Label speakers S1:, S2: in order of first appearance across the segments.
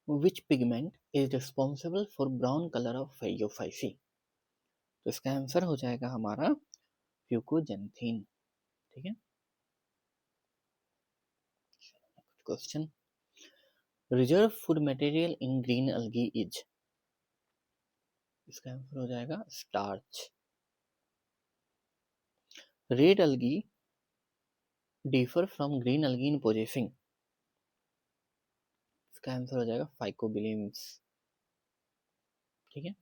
S1: Which pigment is responsible for brown colour of phaeophyceae? तो इसका answer हो जाएगा हमारा फ्यूकोजेंथीन। ठीक है। Question, reserve food material in green algae is? इसका आंसर हो जाएगा starch. Red algae differ from green algae in possessing? इसका आंसर हो जाएगा फाइकोबिलिम्स। ठीक है।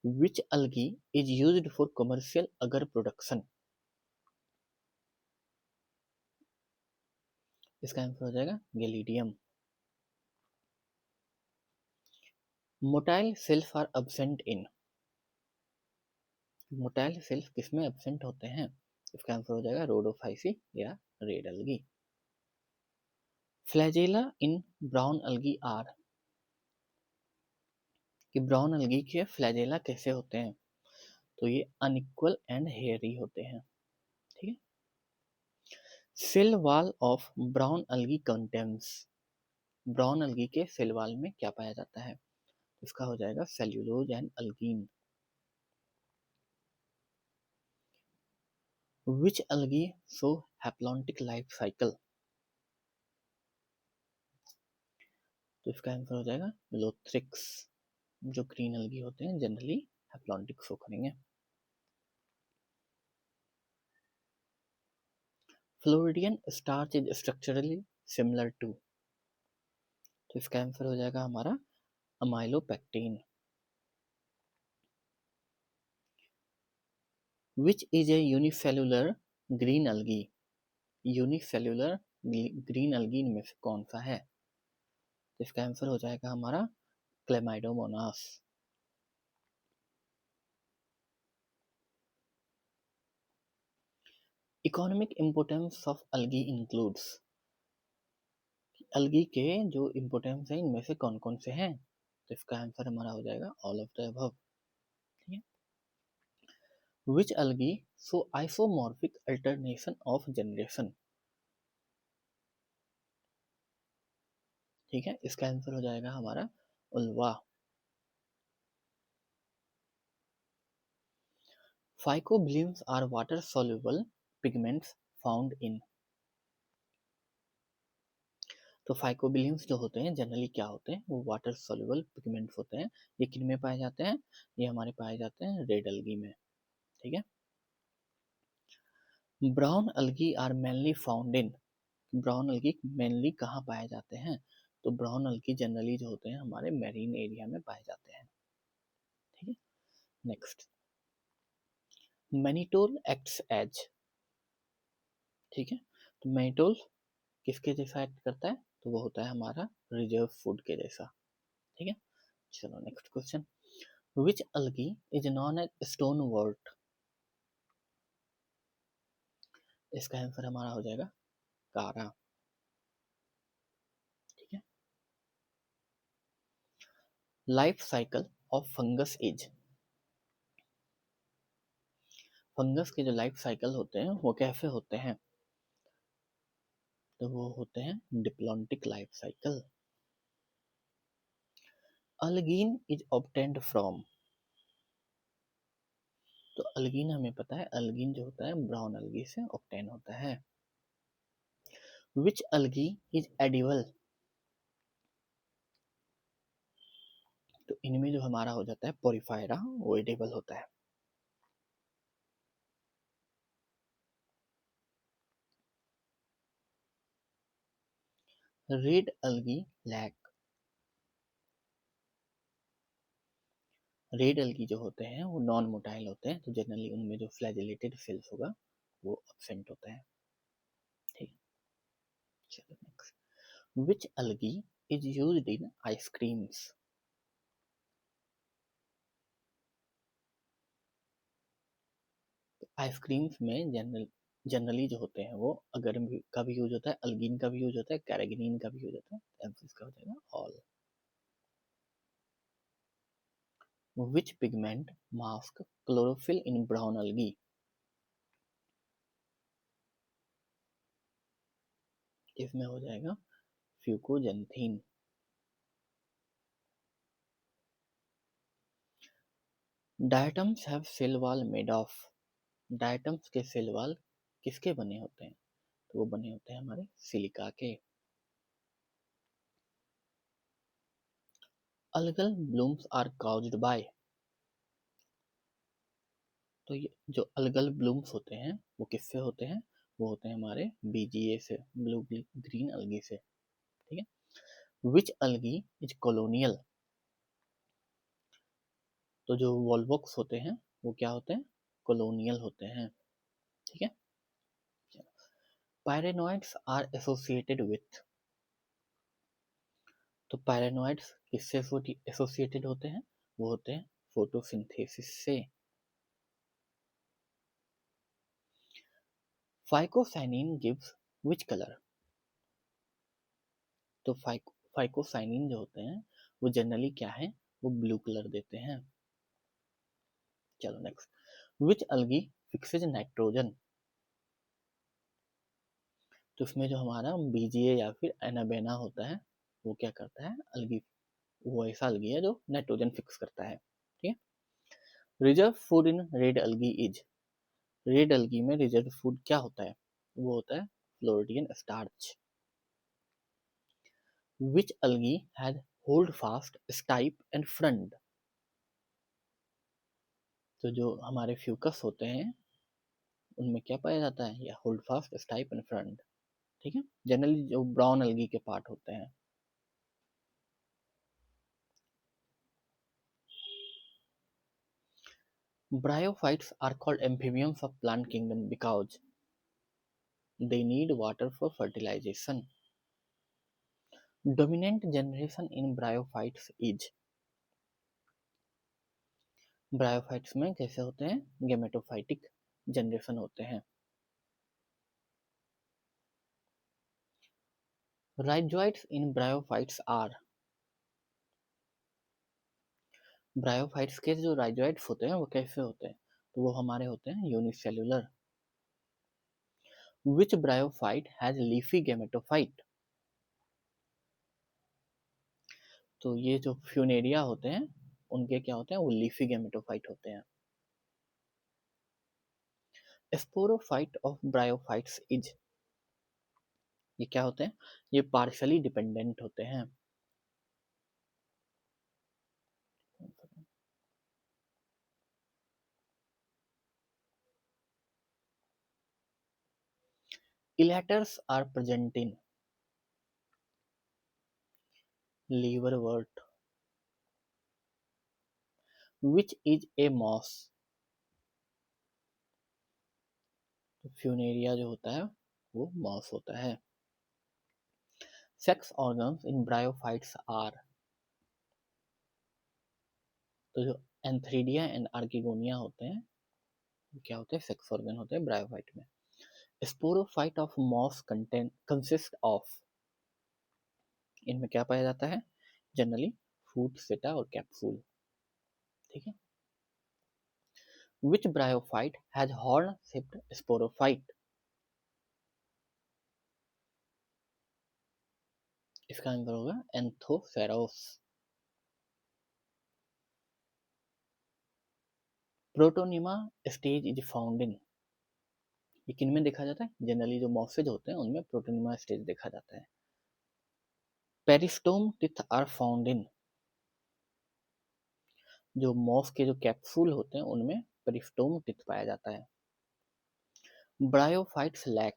S1: Which algae is used for commercial agar production? इसका आंसर हो जाएगा gelidium. Motile cells are absent in? Motile cells किसमें एब्सेंट होते हैं? इसका आंसर हो जाएगा रोडोफाइसी या red algae. Flagella in brown algae are? कि ब्राउन अलगी के फ्लैजेला कैसे होते हैं? तो ये अनइक्वल एंड हेयरी होते हैं। ठीक है। Cell wall of brown algae contains? Brown algae के सेल वॉल में क्या पाया जाता है? इसका हो जाएगा cellulose and algin. Which algae show haplontic life cycle? तो इसका आंसर हो जाएगा लोथ्रिक्स। जो ग्रीन अलगी होते हैं जनरली हैप्लॉन्टिक शो करेंगे। Floridean starch is structurally similar to? तो इसका आंसर हो जाएगा हमारा amylopectin. Which is a unicellular green algae? Unicellular green algae में से कौन सा है? तो इसका आंसर हो जाएगा हमारा chlamydomonas. Economic importance of algae includes? Algae के जो इंपोर्टेंस है इनमें से कौन कौन से हैं? तो इसका आंसर हमारा हो जाएगा ऑल ऑफ द अबव। ठीक है। Which algae show isomorphic alternation of generation? ठीक है। इसका आंसर हो जाएगा हमारा ulva. Phycobilins are water soluble pigments found in? तो फाइकोबिलिम्स जो होते हैं जनरली क्या होते हैं? वो वाटर सॉल्युबल पिगमेंट्स होते हैं। ये किन में पाए जाते हैं? ये हमारे पाए जाते हैं रेड अलगी में। ठीक है। Brown algae are mainly found in? Brown algae mainly कहाँ पाए जाते हैं? तो ब्राउन अलगी जनरली जो होते हैं हमारे मैरीन एरिया में पाए जाते हैं। ठीक है। Next, mannitol acts as? ठीक है। तो मैनिटोल किसके जैसा एक्ट करता है? तो वो होता है हमारा रिजर्व फूड के जैसा। ठीक है। चलो next question, which algae is known as stonewort? इसका आंसर हमारा हो जाएगा कारा। ठीक है। Life cycle of fungus is? Fungus के जो लाइफ साइकिल होते हैं वो कैसे होते हैं? तो वो होते हैं diplontic life cycle. Algin is obtained from? तो अल्गीन हमें पता है, अल्गीन जो होता है ब्राउन अलगी से ऑब्टेन होता है। Which algae is edible? तो इनमें जो हमारा हो जाता है पोरिफायरा वो एडिबल होता है। Red algae lack? Red algae जो होते हैं वो नॉन मोटाइल होते हैं, तो जनरली उनमें जो फ्लैजिलेटेड सेल्स होगा वो एब्सेंट होता है। ठीक। चलो next, which algae is used in ice creams? Ice creams में जनरली जो होते हैं वो अगर का भी यूज होता है, अल्गिन का भी यूज होता है, कैरागिनीन का भी यूज होता है, तो इसका हो जाएगा all. Which pigment mask chlorophyll in brown algae? इसमें हो जाएगा fucoxanthin. Diatoms have cell wall made of, diatoms के सेल वॉल किसके बने होते हैं? तो वो बने होते हैं हमारे सिलिका के। Algal blooms are caused by, तो ये जो अलगल ब्लूम्स होते हैं वो किससे होते हैं? वो होते हैं हमारे बीजीए से, ब्लू ग्रीन अलगी से। ठीक है। विच अलगी इज कॉलोनियल, तो जो वॉल्वॉक्स होते हैं वो क्या होते हैं? कॉलोनियल होते हैं। ठीक है। पायरेनोइड्स आर एसोसिएटेड विथ, तो पायरेनोइड्स किससे एसोसिएटेड होते हैं? वो होते हैं फोटोसिंथेसिस से। फाइकोसाइनिन गिव्स विच कलर, तो फाइकोसाइनिन जो होते हैं वो जनरली क्या है? वो ब्लू कलर देते हैं। चलो नेक्स्ट, विच अलगी फिक्सेज नाइट्रोजन, तो इसमें जो हमारा बीजीए या फिर एनाबेना होता है वो क्या करता है? अलगी, वो ऐसा अलगी है जो नाइट्रोजन फिक्स करता है। ठीक है। Reserve food in red algae is, red algae में रिजर्व फूड क्या होता है? वो होता है floridean starch. Which algae has holdfast stipe and frond, तो जो हमारे फ्यूकस होते हैं उनमें क्या पाया जाता है? या hold fast stipe and front. ठीक है। जनरली जो ब्राउन अलगी के पार्ट होते हैं। Bryophytes are called amphibians of plant kingdom because they need water for fertilization. Dominant generation in bryophytes is, bryophytes में कैसे होते हैं? गेमेटोफाइटिक जनरेशन होते हैं। राइजोइट्स इन ब्रायोफाइट्स आर, ब्रायोफाइट्स के जो राइजोइट्स होते हैं वो कैसे होते हैं? तो वो हमारे होते हैं unicellular. Which bryophyte has leafy gametophyte, तो ये जो फ्यूनेरिया होते हैं उनके क्या होते हैं? वो लीफी गेमेटोफाइट होते हैं। स्पोरोफाइट ऑफ ब्रायोफाइट्स इज, ये क्या होते हैं? ये पार्शली डिपेंडेंट होते हैं। Elaters are present in liverwort, which is a moss, funaria जो होता है वो मॉस होता है। Sex organs in bryophytes are, तो जो एंथ्रीडिया एंड आर्किगोनिया होते हैं क्या होते हैं? सेक्स ऑर्गन होते हैं ब्रायोफाइट में। Sporophyte of moss consist of, इनमें क्या पाया जाता है? जनरली फूड, सेटा और कैप्सूल। ठीक है। Which bryophyte has horn shaped sporophyte, इसका आंसर होगा anthoceros. Protonema stage is found in, ये किन में देखा जाता है? जनरली जो मॉसेज होते हैं उनमें प्रोटोनिमा स्टेज देखा जाता है। Peristome teeth are found in, जो मॉस के जो कैप्सूल होते हैं उनमें पेरिस्टोम टिथ पाया जाता है। ब्रायोफाइट्स लैक,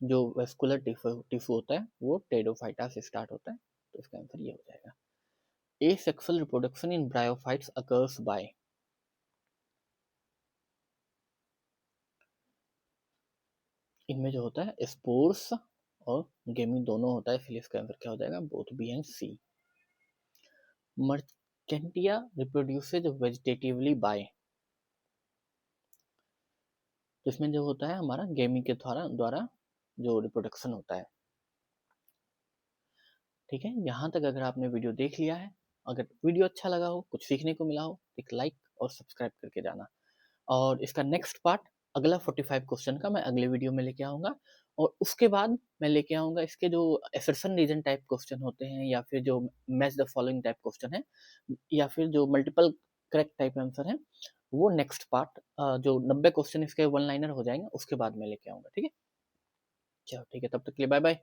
S1: जो वेस्कुलर टिश्यू होता है वो टेडोफाइटा से स्टार्ट होता है, तो इसका आंसर ये हो जाएगा। Asexual reproduction in bryophytes occurs by, इनमें जो होता है स्पोर्स और गेमी दोनों होता है, इसलिए इसका आंसर क्या हो जाएगा? Both B and C. Marchantia reproduces vegetatively by, तो इसमें जो होता है हमारा गेमी के द्वारा जो रिप्रोडक्शन होता है। ठीक है। यहाँ तक अगर आपने वीडियो देख लिया है, अगर वीडियो अच्छा लगा हो, कुछ सीखने को मिला हो, एक लाइक और सब्सक्राइब करके जाना। और इसका नेक्स्ट पार्ट अगला 45 क्वेश्चन का मैं अगले वीडियो में लेके आऊँगा, और उसके बाद मैं लेके आऊँगा इसके जो असर्शन रीजन टाइप क्वेश्चन होते हैं, या फिर जो match the following type question है, या फिर जो मल्टीपल करेक्ट टाइप आंसर है। वो नेक्स्ट पार्ट जो 90 क्वेश्चन इसके वन लाइनर हो जाएंगे उसके बाद मैं लेके आऊंगा, ठीक है। चलो ठीक है, तब तक के लिए बाय बाय।